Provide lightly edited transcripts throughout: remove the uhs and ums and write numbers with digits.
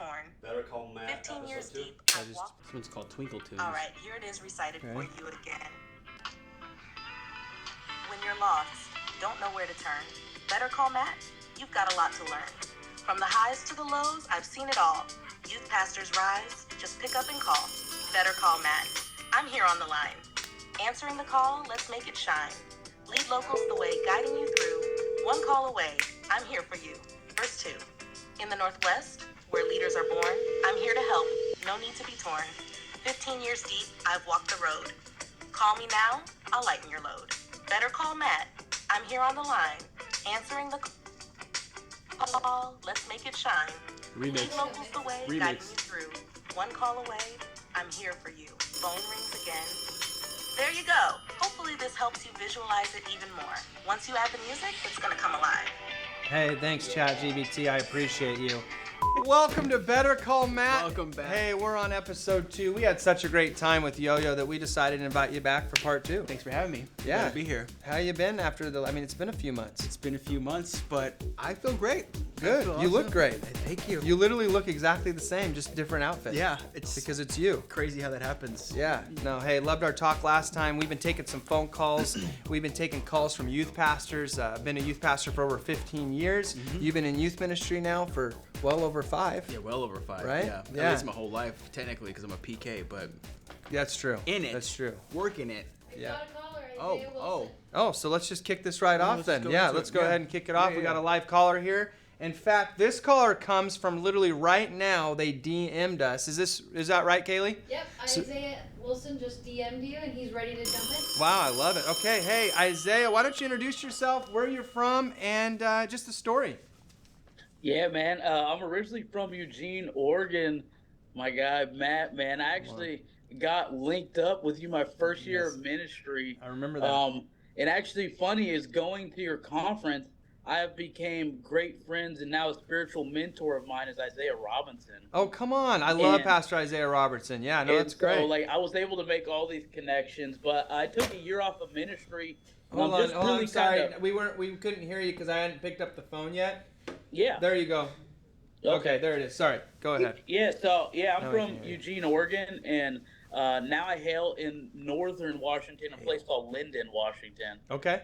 torn. Better Call Matt. 15 years deep. This one's called Twinkle Tunes. All right, here it is recited for you again. When you're lost, don't know where to turn. Better call Matt. You've got a lot to learn. From the highs to the lows, I've seen it all. Youth pastors rise, just pick up and call. Better call Matt. I'm here on the line. Answering the call, let's make it shine. Lead locals the way, guiding you through. One call away, I'm here for you. Verse 2. In the Northwest, where leaders are born, I'm here to help, no need to be torn. 15 years deep, I've walked the road. Call me now, I'll lighten your load. Better call Matt, I'm here on the line. Answering the call, let's make it shine. Remix. Lead locals the way, guiding you through. One call away, I'm here for you. Phone rings again. There you go. Hopefully this helps you visualize it even more. Once you add the music, it's gonna come alive. Hey, thanks, ChatGPT. I appreciate you. Welcome to Better Call Matt. Welcome back. Hey, we're on episode 2. We had such a great time with Yo-Yo that we decided to invite you back for part 2. Thanks for having me. Yeah. Glad to be here. How you been after it's been a few months. It's been a few months, but I feel great. Good. I feel You look awesome. great. Thank you. You literally look exactly the same, just different outfits. Yeah, it's Because it's you. crazy how that happens. Yeah. No, hey, loved our talk last time. We've been taking some phone calls. We've been taking calls from youth pastors. I've been a youth pastor for over 15 years. You've been in youth ministry now for well over 5. Yeah, well over 5. Right? Yeah. Yeah. At least my whole life, technically, because I'm a PK, but That's true. in it. That's true. Working it. Yeah. Got a caller, Oh, Isaiah Wilson. Oh, so let's just kick this right off let's then. go Yeah, into let's it. go Yeah. ahead and kick it off. Yeah, We got yeah. a live caller here. In fact, this caller comes from literally right now. They DM'd us. Is that right, Kaylee? Yep, So- Isaiah Wilson just DM'd you and he's ready to jump in. Wow, I love it. Okay, hey, Isaiah, why don't you introduce yourself, where you're from, and just the story. Yeah, man. I'm originally from Eugene, Oregon. My guy, Matt, man. I actually got linked up with you my first year Yes. of ministry. I remember that. And actually funny is going to your conference, I have became great friends and now a spiritual mentor of mine is Isaiah Robinson. Oh, come on. I love and- Pastor Isaiah Robertson. Yeah, no, And that's great. So, like, I was able to make all these connections, but I took a year off of ministry. and Hold I'm on, just hold on. really I'm sorry. kinda- We couldn't hear you because I hadn't picked up the phone yet. Yeah. There you go. Okay, there it is. Sorry. Go ahead. Yeah, so I'm Now we can from hear you. Eugene, Oregon, and now I hail in northern Washington, a place called Linden, Washington. Okay.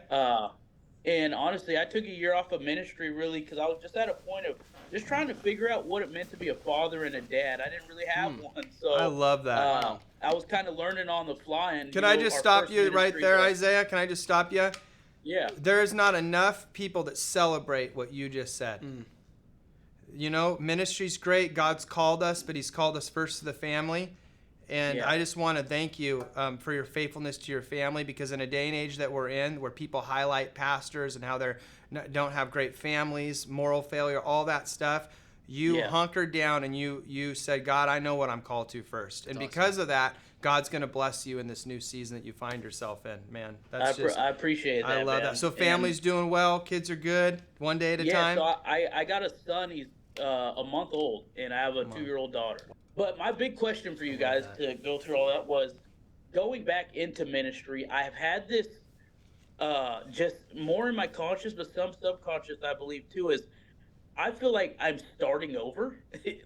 And honestly, I took a year off of ministry really because I was just at a point of just trying to figure out what it meant to be a father and a dad. I didn't really have one, so I love that. I was kind of learning on the fly. And Can you I know, just our stop first you right ministry there, was- Isaiah? Can I just stop you? Yeah. There is not enough people that celebrate what you just said. You know, ministry's great. God's called us, but he's called us first to the family. And Yeah. I just want to thank you for your faithfulness to your family, because in a day and age that we're in where people highlight pastors and how they don't have great families, moral failure, all that stuff, you Yeah. hunkered down and you said, God, I know what I'm called to first. And That's because of that, God's going to bless you in this new season that you find yourself in, man. That's I appreciate that. I love man. that. So And- family's doing well, kids are good, one day at a yeah, time. so I got a son. He's a month old, and I have a 2-year-old daughter. But my big question for you guys to go through all that was going back into ministry. I have had this just more in my conscious, but some subconscious, I believe too, is I feel like I'm starting over.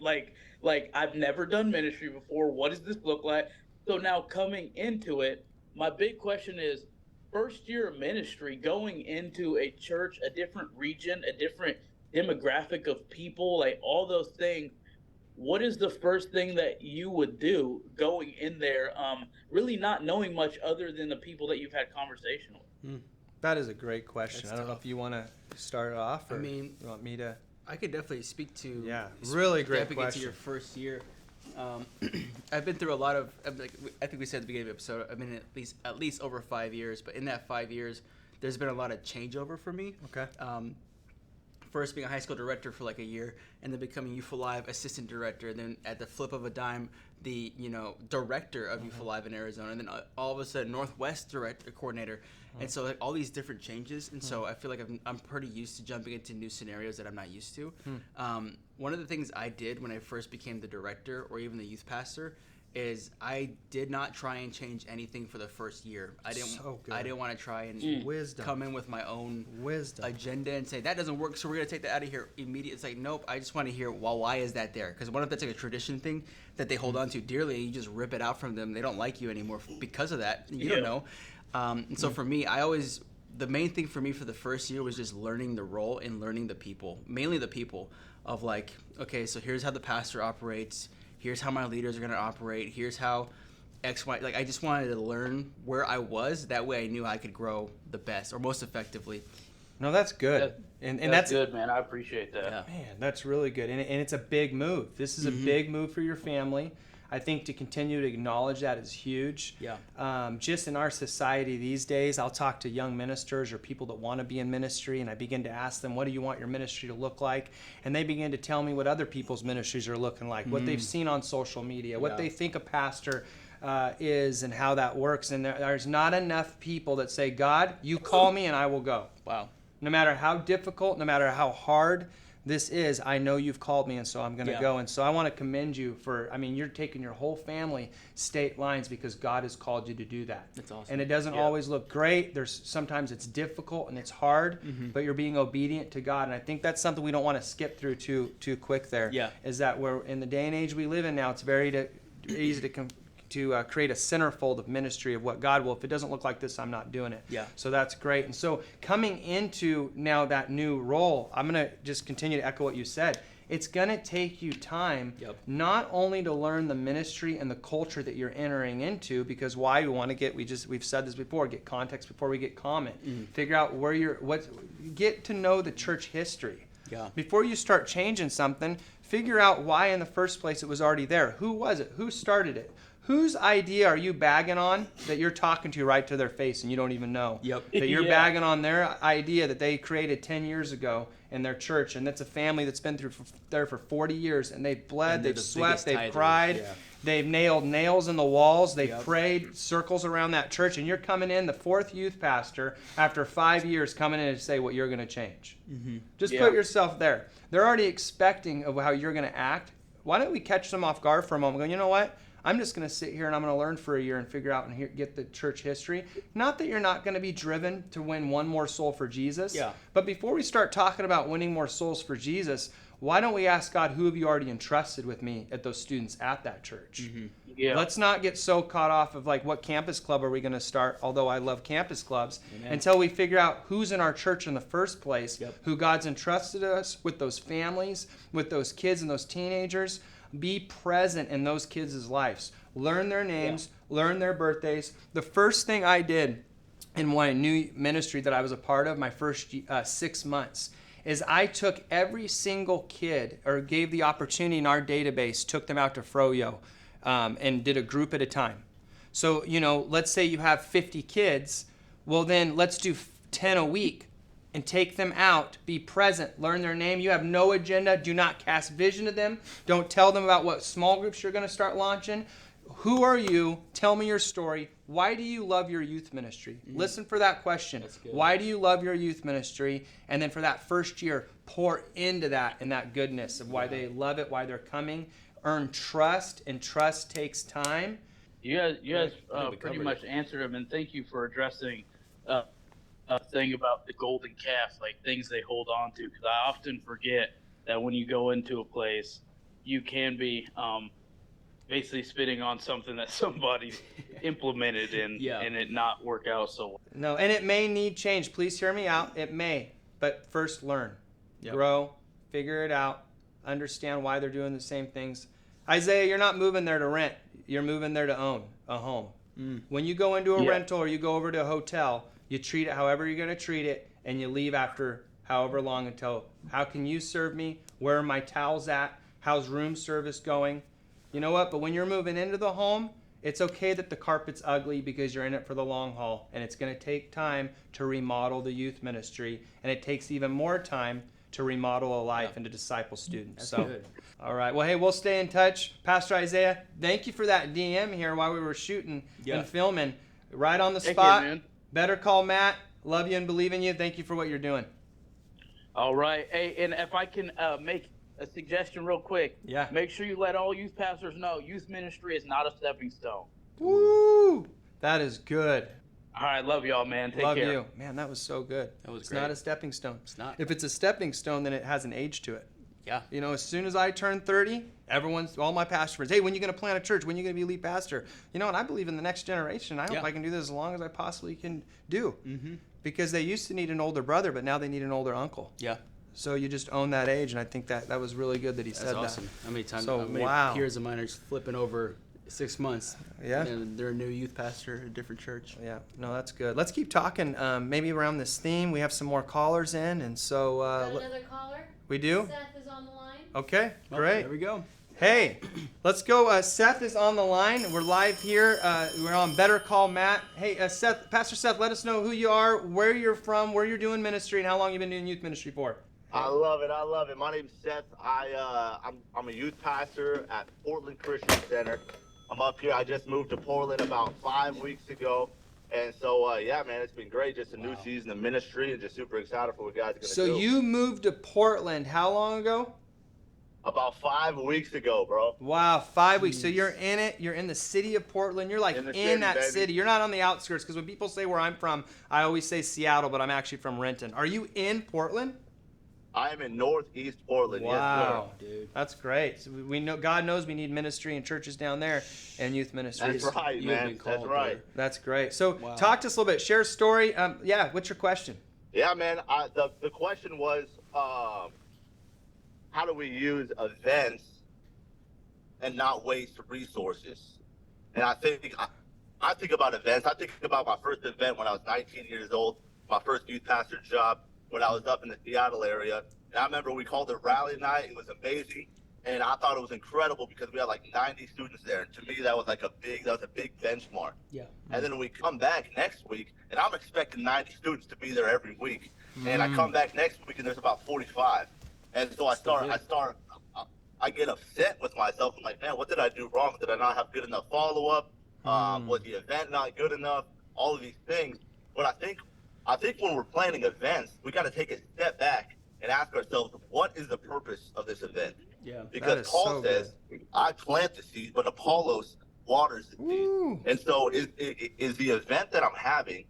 like I've never done ministry before. What does this look like? So now coming into it, my big question is, first year of ministry, going into a church, a different region, a different demographic of people, like all those things, what is the first thing that you would do going in there, really not knowing much other than the people that you've had conversation with? That is a great question. That's I don't know tough. if you want to start it off, or I mean, you want me to. I could definitely speak to. Yeah, really great stepping into question. your first year. I've been through a lot of. I think we said at the beginning of the episode. I've been at least over 5 years, but in that 5 years, there's been a lot of changeover for me. Okay. First being a high school director for like a year, and then becoming Youth Alive assistant director, and then at the flip of a dime, the director of Youth Alive in Arizona, and then all of a sudden Northwest director coordinator, and so like all these different changes, and so I feel like I'm pretty used to jumping into new scenarios that I'm not used to. One of the things I did when I first became the director or even the youth pastor is I did not try and change anything for the first year. I didn't want to try and come in with my own agenda and say that doesn't work, so we're gonna take that out of here immediately. It's like, nope. I just want to hear, well, why is that there? Because what if that's like a tradition thing that they hold on to dearly, and you just rip it out from them? They don't like you anymore because of that. You don't know. And so for me, the main thing for me for the first year was just learning the role and learning the people, mainly the people, of like, okay, so here's how the pastor operates. Here's how my leaders are going to operate. Here's how X, Y. Like, I just wanted to learn where I was. That way I knew I could grow the best or most effectively. No, that's good. That's good, man. I appreciate that. Yeah. Man, that's really good. And it's a big move. This is a big move for your family. I think to continue to acknowledge that is huge. Yeah. Just in our society these days, I'll talk to young ministers or people that want to be in ministry, and I begin to ask them, what do you want your ministry to look like? And they begin to tell me what other people's ministries are looking like, what they've seen on social media, what they think a pastor is and how that works. And there's not enough people that say, God, you call me and I will go. Wow. No matter how difficult, no matter how hard this is, I know you've called me, and so I'm going to go. And so I want to commend you for, you're taking your whole family state lines because God has called you to do that. That's awesome. And it doesn't always look great. Sometimes it's difficult and it's hard, but you're being obedient to God. And I think that's something we don't want to skip through too quick there. Yeah. Is that we're in the day and age we live in now, it's very easy to create a centerfold of ministry of what God will. If it doesn't look like this, I'm not doing it. Yeah. So that's great. And so coming into now that new role, I'm going to just continue to echo what you said. It's going to take you time, not only to learn the ministry and the culture that you're entering into, because why we want to get, we've said this before, get context before we get comment. Figure out get to know the church history. Yeah. Before you start changing something, figure out why in the first place it was already there. Who was it? Who started it? Whose idea are you bagging on that you're talking to right to their face and you don't even know? That you're bagging on their idea that they created 10 years ago in their church, and that's a family that's been there for 40 years, and they've bled, they've sweat, they've cried, they've nailed nails in the walls, they've prayed circles around that church, and you're coming in, the fourth youth pastor, after 5 years, coming in to say what you're going to change. Just put yourself there. They're already expecting of how you're going to act. Why don't we catch them off guard for a moment? Go, you know what? I'm just going to sit here and I'm going to learn for a year and figure out and get the church history. Not that you're not going to be driven to win one more soul for Jesus. But before we start talking about winning more souls for Jesus, why don't we ask God, who have you already entrusted with me at those students at that church? Let's not get so caught off of like, what campus club are we going to start, although I love campus clubs, until we figure out who's in our church in the first place, who God's entrusted us with, those families, with those kids and those teenagers. Be present in those kids' lives. Learn their names, learn their birthdays. The first thing I did in my new ministry that I was a part of, my first 6 months, is I took every single kid, or gave the opportunity in our database, took them out to Froyo, and did a group at a time. So, let's say you have 50 kids. Well, then let's do 10 a week. And take them out, be present, learn their name. You have no agenda. Do not cast vision to them. Don't tell them about what small groups you're going to start launching. Who are you? Tell me your story. Why do you love your youth ministry? Listen for that question. Why do you love your youth ministry? And then for that first year, pour into that and that goodness of why they love it, why they're coming. Earn trust, and trust takes time. You guys pretty much answered them, and thank you for addressing thing about the golden calf, like things they hold on to, because I often forget that when you go into a place, you can be basically spitting on something that somebody implemented and it not work out so well. No, and it may need change. Please hear me out. It may, but first learn, grow, figure it out, understand why they're doing the same things. Isaiah, you're not moving there to rent. You're moving there to own a home. When you go into a rental or you go over to a hotel, you treat it however you're going to treat it, and you leave after however long until, how can you serve me? Where are my towels at? How's room service going? You know what? But when you're moving into the home, it's okay that the carpet's ugly because you're in it for the long haul, and it's going to take time to remodel the youth ministry, and it takes even more time to remodel a life and to disciple students. That's good. All right. Well, hey, we'll stay in touch. Pastor Isaiah, thank you for that DM here while we were shooting and filming. Right on the spot. Man. Better call Matt. Love you and believe in you. Thank you for what you're doing. All right. Hey, and if I can make a suggestion real quick. Yeah. Make sure you let all youth pastors know youth ministry is not a stepping stone. Woo! That is good. All right, love y'all, man. Take Love care. you. Man, that was so good. That was It's great. not a stepping stone. It's not. If it's a stepping stone, then it has an age to it. Yeah. You know, as soon as I turn 30, all my pastor friends, hey, when are you going to plant a church? When are you going to be lead pastor? You know, and I believe in the next generation. I hope I can do this as long as I possibly can do. Mm-hmm. Because they used to need an older brother, but now they need an older uncle. Yeah. So you just own that age, and I think that was really good that he said That's awesome. that. How many times? So, how many wow. peers of mine are flipping over 6 months? Yeah. And they're a new youth pastor at a different church. Yeah, no, that's good. Let's keep talking. Maybe around this theme, we have some more callers in, and so Got another caller? we do. Seth is on the line. Okay, Well, great. There we go. Hey, let's go. Seth is on the line. We're live here. We're on Better Call Matt. Hey, Pastor Seth, let us know who you are, where you're from, where you're doing ministry, and how long you've been doing youth ministry for. I love it. I love it. My name's Seth. I'm a youth pastor at Portland Christian Center. I'm up here. I just moved to Portland about 5 weeks ago. And so, yeah, man, it's been great. Just a new season of ministry and just super excited for what God's going to do. So you moved to Portland how long ago? About 5 weeks ago, bro. Wow, 5 weeks. So you're in it. You're in the city of Portland. You're like In the in city, that baby. city. You're not on the outskirts, because when people say where I'm from, I always say Seattle, but I'm actually from Renton. Are you in Portland? I am in Northeast Portland. Wow, Yes, Dude. that's great. So we know God knows we need ministry and churches down there and youth sir. ministries. That's right, You have man. been called, That's right. brother. That's great. So Wow. talk to us a little bit. Share a story. Yeah, what's your question? Yeah, man. The question was, how do we use events and not waste resources? And I think about events. I think about my first event when I was 19 years old, my first youth pastor job when I was up in the Seattle area. And I remember we called it rally night. It was amazing. And I thought it was incredible because we had like 90 students there. And to me, that was a big benchmark. Yeah. And then we come back next week, and I'm expecting 90 students to be there every week. And I come back next week, and there's about 45. And so I get upset with myself. I'm like, man, what did I do wrong? Did I not have good enough follow-up? Was the event not good enough? All of these things. But I think when we're planning events, we got to take a step back and ask ourselves, what is the purpose of this event? Yeah. Because is Paul so says, I plant the seed, but Apollos waters the seed. Ooh. And so is the event that I'm having,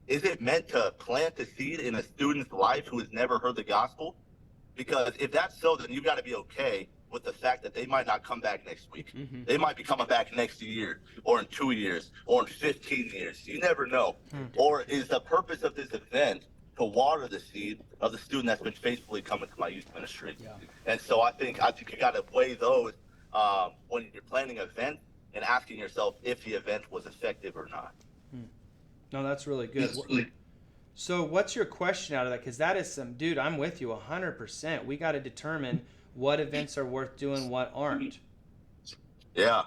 is it meant to plant the seed in a student's life who has never heard the gospel? Because if that's so, then you got to be okay with the fact that they might not come back next week. Mm-hmm. They might be coming back next year, or in 2 years, or in 15 years. You never know. Or is the purpose of this event to water the seed of the student that's been faithfully coming to my youth ministry? Yeah. And so I think you got to weigh those when you're planning an event and asking yourself if the event was effective or not. No, that's really good. So what's your question out of that? Because that is dude, I'm with you 100%. We got to determine what events are worth doing, what aren't. Yeah,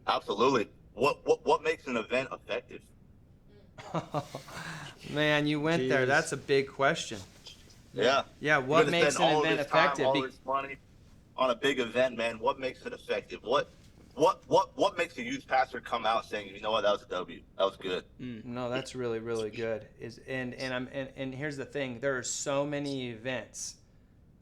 absolutely. What makes an event effective? Man, you went there. Jeez. That's a big question. Yeah. Yeah, what You're gonna makes spend an all event this time, effective? all this money on a big event, man. What makes it effective? What makes a youth pastor come out saying, you know what, that was a W, that was good? No, that's really, really good. And here's the thing: there are so many events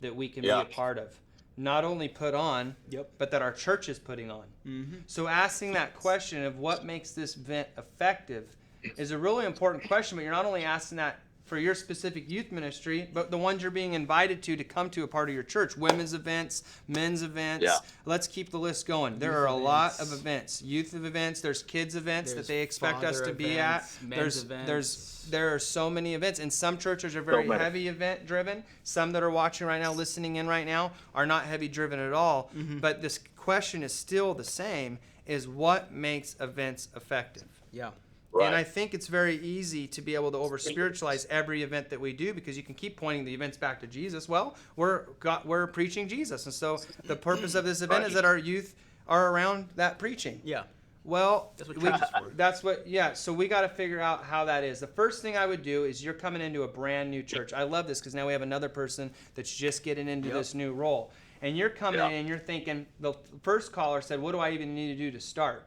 that we can be a part of, not only put on, but that our church is putting on. Mm-hmm. So asking that question of what makes this event effective is a really important question. But you're not only asking that for your specific youth ministry, but the ones you're being invited to come to a part of your church. Women's events, men's events. Yeah. Let's keep the list going. There Youth are a lot events. of events. Youth events, there's kids events There's that they expect us father to be at. events, men's events. There are so many events, and some churches are very many. heavy event driven. Some that are watching right now, listening in right now, are not heavy driven at all. But this question is still the same, is what makes events effective? Yeah. Right. And I think it's very easy to be able to over spiritualize every event that we do, because you can keep pointing the events back to Jesus. Well, we're preaching Jesus, and so the purpose of this event is that our youth are around that preaching. Yeah. Well, That's what church is for. that's what. Yeah. So we got to figure out how that is. The first thing I would do is, you're coming into a brand new church. I love this because now we have another person that's just getting into this new role, and you're coming in and you're thinking. The first caller said, "What do I even need to do to start?"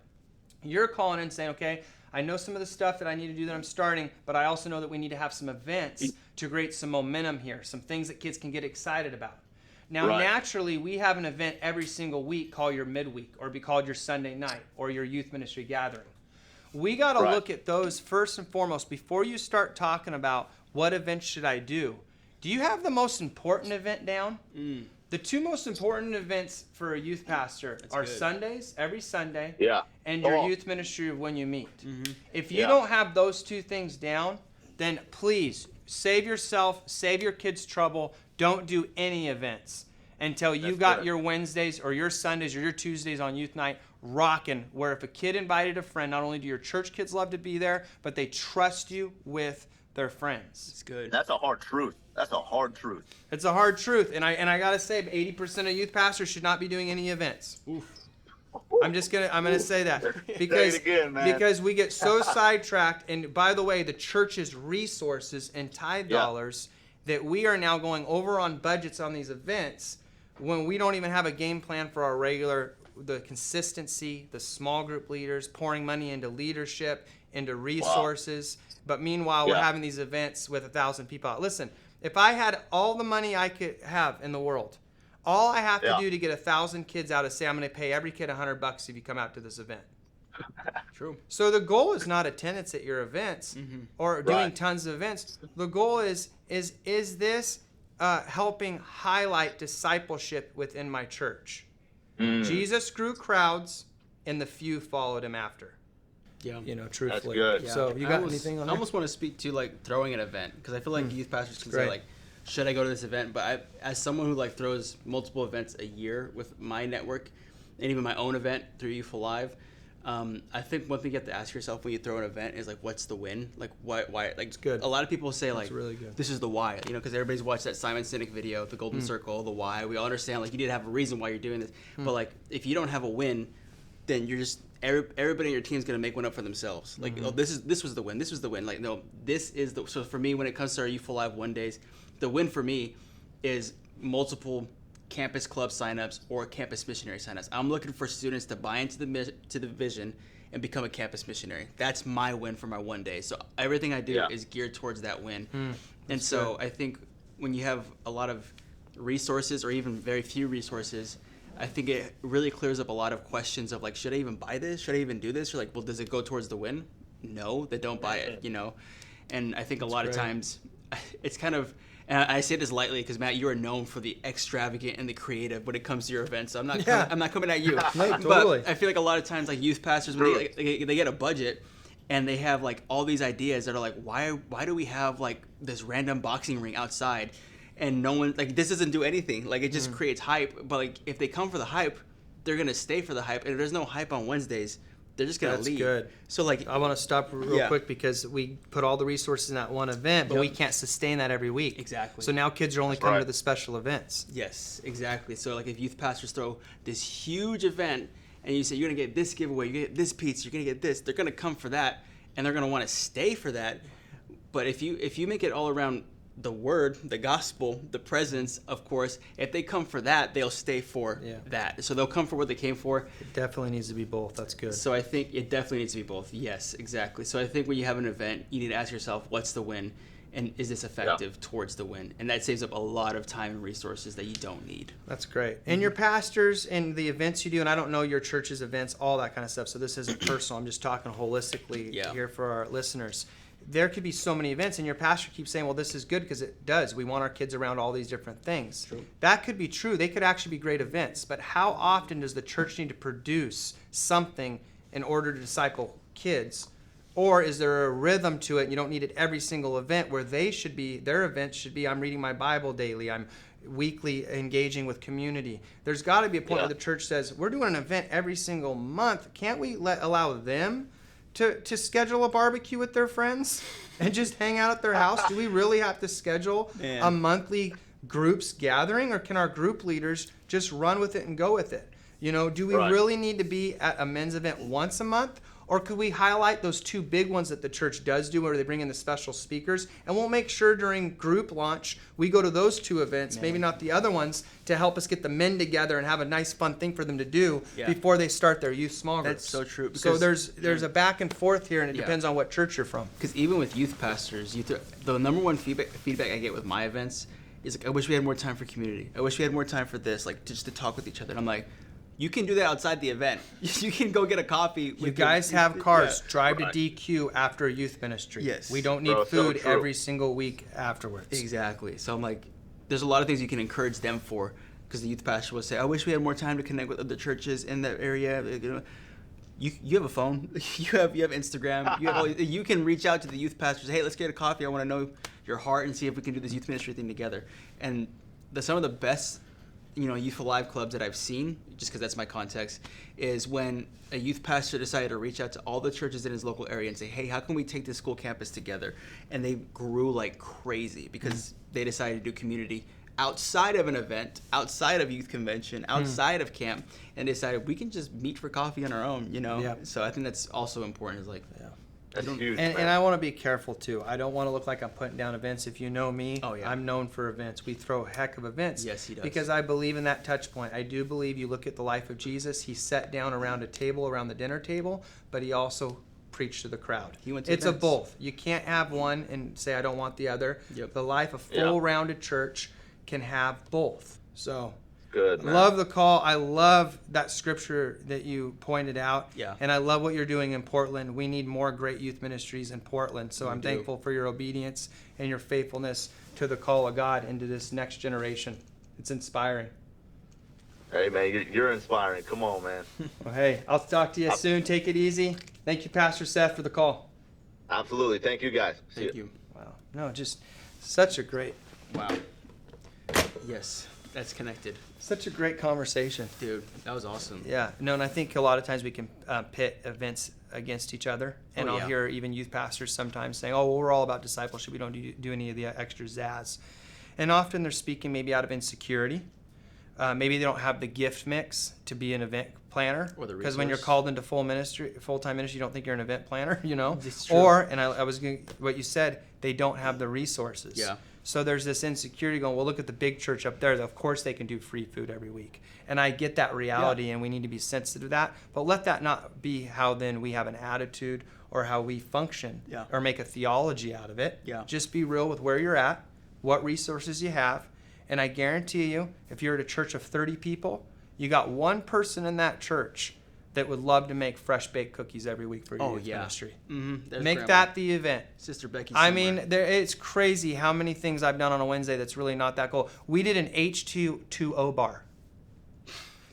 You're calling in saying, "Okay, I know some of the stuff that I need to do that I'm starting, but I also know that we need to have some events to create some momentum here, some things that kids can get excited about." Now, naturally, we have an event every single week called your midweek, or be called your Sunday night, or your youth ministry gathering. We got to look at those first and foremost before you start talking about what events should I do. Do you have the most important event down? The two most important events for a youth pastor are Sundays, every Sunday, and your youth ministry of when you meet. If you don't have those two things down, then please save yourself, save your kids trouble. Don't do any events until you got your Wednesdays or your Sundays or your Tuesdays on youth night rocking, where if a kid invited a friend, not only do your church kids love to be there, but they trust you with their friends. It's good. That's a hard truth. That's a hard truth. It's a hard truth. And I got to say, 80% of youth pastors should not be doing any events. Oof. I'm gonna say that Say it again, man. because we get so sidetracked. And by the way, the church's resources and tithe dollars that we are now going over on budgets on these events when we don't even have a game plan for our the consistency, the small group leaders, pouring money into leadership, into resources. But meanwhile, we're having these events with 1,000 people out. Listen, if I had all the money I could have in the world, all I have to do to get 1,000 kids out is say, I'm going to pay every kid $100 if you come out to this event. True. So the goal is not attendance at your events or doing tons of events. The goal is this helping highlight discipleship within my church? Jesus grew crowds, and the few followed him after. Yeah. Truthfully. That's good. Yeah. So you got anything on that? I almost want to speak to like throwing an event, because I feel like youth pastors can say like, should I go to this event? But as someone who like throws multiple events a year with my network, and even my own event through Youth Alive, I think one thing you have to ask yourself when you throw an event is like, what's the win? Like why? Like it's good. A lot of people say like, really good. This is the why, because everybody's watched that Simon Sinek video, the Golden Circle, the why. We all understand like you need to have a reason why you're doing this. But like if you don't have a win, then you're just everybody in your team is gonna make one up for themselves. Like this was the win. This was the win. Like no, this is the. So for me, when it comes to our Youth Alive one days, the win for me is multiple campus club signups or campus missionary signups. I'm looking for students to buy into the vision and become a campus missionary. That's my win for my one day. So everything I do is geared towards that win. And so I think when you have a lot of resources or even very few resources, I think it really clears up a lot of questions of like, should I even buy this? Should I even do this? Or like, well, does it go towards the win? No, then don't buy it, And I think a lot of times it's kind of, and I say this lightly because Matt, you are known for the extravagant and the creative when it comes to your events. So I'm not coming at you. No, totally. But I feel like a lot of times, like youth pastors, when they get a budget and they have like all these ideas that are like, why do we have like this random boxing ring outside, and no one like this doesn't do anything. Like it just creates hype. But like if they come for the hype, they're gonna stay for the hype. And if there's no hype on Wednesdays, they're just gonna leave. That's good. So like I want to stop real quick because we put all the resources in that one event, but we can't sustain that every week. Exactly. So now kids are only coming to the special events. Yes, exactly. So like if youth pastors throw this huge event and you say you're gonna get this giveaway, you get this pizza, you're gonna get this, they're gonna come for that and they're gonna want to stay for that. But if you make it all around the word, the gospel, the presence, of course, if they come for that, they'll stay for that. So they'll come for what they came for. It definitely needs to be both. That's good. So I think it definitely needs to be both. Yes, exactly. So I think when you have an event, you need to ask yourself, what's the win? And is this effective towards the win? And that saves up a lot of time and resources that you don't need. That's great. And your pastors and the events you do, and I don't know your church's events, all that kind of stuff. So this isn't personal. I'm just talking holistically here for our listeners. There could be so many events, and your pastor keeps saying, well, this is good because it does. We want our kids around all these different things. True. That could be true. They could actually be great events. But how often does the church need to produce something in order to disciple kids? Or is there a rhythm to it, and you don't need it every single event where their events should be, I'm reading my Bible daily, I'm weekly engaging with community. There's got to be a point where the church says, we're doing an event every single month. Can't we allow them to schedule a barbecue with their friends and just hang out at their house? Do we really have to schedule a monthly groups gathering, or can our group leaders just run with it and go with it? Do we really need to be at a men's event once a month? Or could we highlight those two big ones that the church does do where they bring in the special speakers? And we'll make sure during group launch, we go to those two events, maybe not the other ones, to help us get the men together and have a nice, fun thing for them to do before they start their youth small groups. That's so true. So there's a back and forth here, and it depends on what church you're from. Because even with youth pastors, the number one feedback I get with my events He's like, I wish we had more time for community. I wish we had more time for this, like just to talk with each other. And I'm like, you can do that outside the event. You can go get a coffee. You guys have cars. Drive to DQ after a youth ministry. Yes. We don't need food every single week afterwards. Exactly. So I'm like, there's a lot of things you can encourage them for, because the youth pastor will say, I wish we had more time to connect with other churches in that area. You have a phone. You have Instagram. You can reach out to the youth pastors. Hey, let's get a coffee. I want to know your heart and see if we can do this youth ministry thing together. And some of the best, Youth Alive clubs that I've seen, just because that's my context, is when a youth pastor decided to reach out to all the churches in his local area and say, hey, how can we take this school campus together? And they grew like crazy because they decided to do community outside of an event, outside of youth convention, outside of camp, and decided we can just meet for coffee on our own, Yeah. So I think that's also important. Is like, That's huge. And I want to be careful too. I don't want to look like I'm putting down events. If you know me, I'm known for events. We throw a heck of events. Yes, he does. Because I believe in that touch point. I do believe you look at the life of Jesus. He sat down around a table, around the dinner table, but he also preached to the crowd. It's a both. You can't have one and say I don't want the other. Yep. The life of full-rounded church can have both. So. Good, man. Love the call. I love that scripture that you pointed out. Yeah. And I love what you're doing in Portland. We need more great youth ministries in Portland. So I'm thankful for your obedience and your faithfulness to the call of God into this next generation. It's inspiring. Hey, man, you're inspiring. Come on, man. Well, hey, I'll talk to you soon. Take it easy. Thank you, Pastor Seth, for the call. Absolutely. Thank you, guys. Thank you. Wow. No, just such a great. Wow. Yes, that's connected. Such a great conversation. Dude, that was awesome. Yeah. No, and I think a lot of times we can pit events against each other. And I'll hear even youth pastors sometimes saying, oh, well, we're all about discipleship. We don't do any of the extra zazz. And often they're speaking maybe out of insecurity. Maybe they don't have the gift mix to be an event planner. Or the resource. Because when you're called into full-time ministry, you don't think you're an event planner, It's true. Or, and I was going what you said, they don't have the resources. Yeah. So there's this insecurity going, well, look at the big church up there. Of course they can do free food every week. And I get that reality, and we need to be sensitive to that. But let that not be how then we have an attitude or how we function or make a theology out of it. Yeah. Just be real with where you're at, what resources you have. And I guarantee you, if you're at a church of 30 people, you got one person in that church that would love to make fresh baked cookies every week for your youth ministry. Mm-hmm. Make that the event. Sister Becky. I mean, it's crazy how many things I've done on a Wednesday that's really not that cool. We did an H2O bar.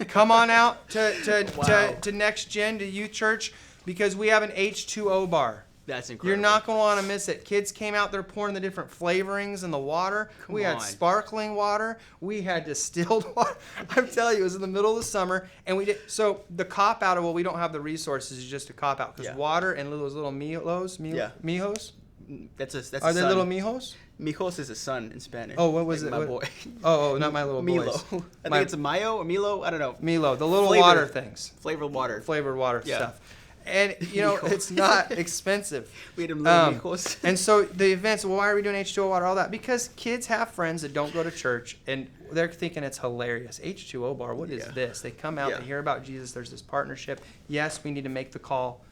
Come on out to Next Gen, to Youth Church, because we have an H2O bar. That's incredible. You're not going to want to miss it. Kids came out there pouring the different flavorings in the water. We had sparkling water. We had distilled water. I'm telling you, it was in the middle of the summer. And we did. So the cop out of, well, we don't have the resources, is just a cop out. Because water and those little mijos. That's Are they son. little mijos? Mijos is a son in Spanish. Oh, what was like it? My boy. Oh, not my little Milo. boys. I think it's a Mayo or Milo. I don't know. Milo, the little water things. Flavored water. Flavored water stuff. And, it's not expensive. We had them little mijos. And so the events, well, why are we doing H2O water, all that? Because kids have friends that don't go to church, and they're thinking it's hilarious. H2O bar, what is this? They come out, they hear about Jesus, there's this partnership. Yes, we need to make the call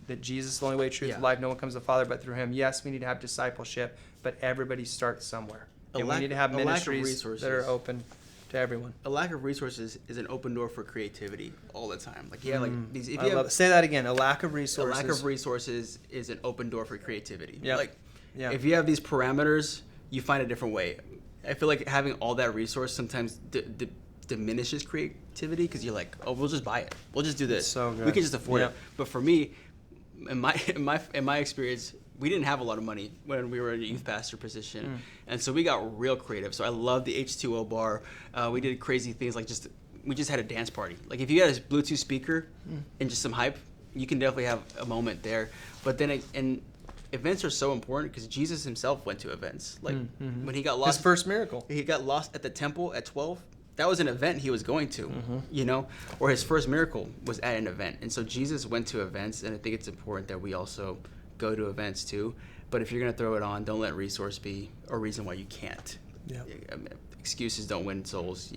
that Jesus is the only way, truth, life, no one comes to the Father but through him. Yes, we need to have discipleship, but everybody starts somewhere. And we need to have ministries that are open to everyone. A lack of resources is an open door for creativity all the time. Like these. If I love it. Say that again. A lack of resources. A lack of resources is an open door for creativity. Yeah. If you have these parameters, you find a different way. I feel like having all that resource sometimes diminishes creativity, because you're like, oh, we'll just buy it. We'll just do this. So good. We can just afford it. But for me, in my experience, we didn't have a lot of money when we were in a youth pastor position. And so we got real creative. So I love the H2O bar. We did crazy things like we just had a dance party. Like if you had a Bluetooth speaker and just some hype, you can definitely have a moment there. But then, and events are so important because Jesus himself went to events. Like when he got lost. His first miracle. He got lost at the temple at 12. That was an event he was going to, or his first miracle was at an event. And so Jesus went to events, and I think it's important that we also go to events too. But if you're going to throw it on, don't let resource be a reason why you can't. Yeah. Excuses don't win souls.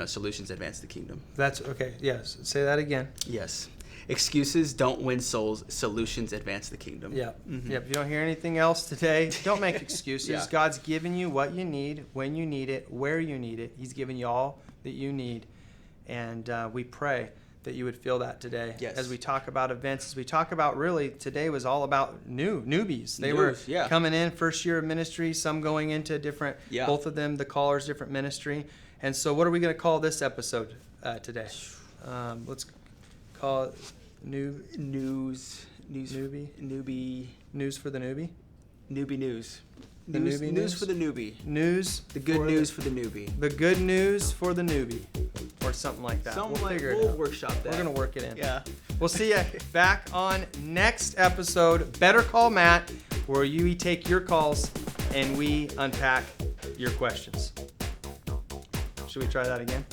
Solutions advance the kingdom. That's okay. Yes. Say that again. Yes. Excuses don't win souls. Solutions advance the kingdom. Yep. Yep. If you don't hear anything else today, don't make excuses. Yeah. God's given you what you need, when you need it, where you need it. He's given you all that you need. And we pray that you would feel that today. Yes. As we talk about events, as we talk about, really, today was all about newbies. They were coming in, first year of ministry, some going into different, both of them, the callers, different ministry. And so what are we going to call this episode today? Let's call it Newbie. News for the newbie? Newbie news. The news, newbie news for the newbie. News. The good news for the newbie. The good news for the newbie. Or something like that. We'll workshop that. We're going to work it in. Yeah. We'll see you back on next episode, Better Call Matt, where we take your calls and we unpack your questions. Should we try that again?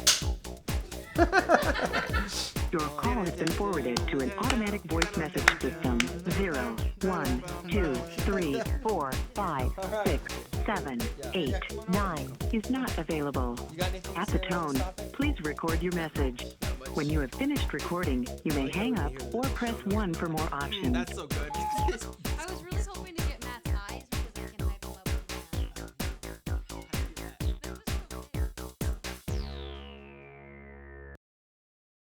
Your call has been forwarded to an automatic voice message system. 0, 1, 2, 3, 4, 5, 6, 7, 8, 9 is not available. At the tone, please record your message. When you have finished recording, you may hang up or press 1 for more options. That's so good.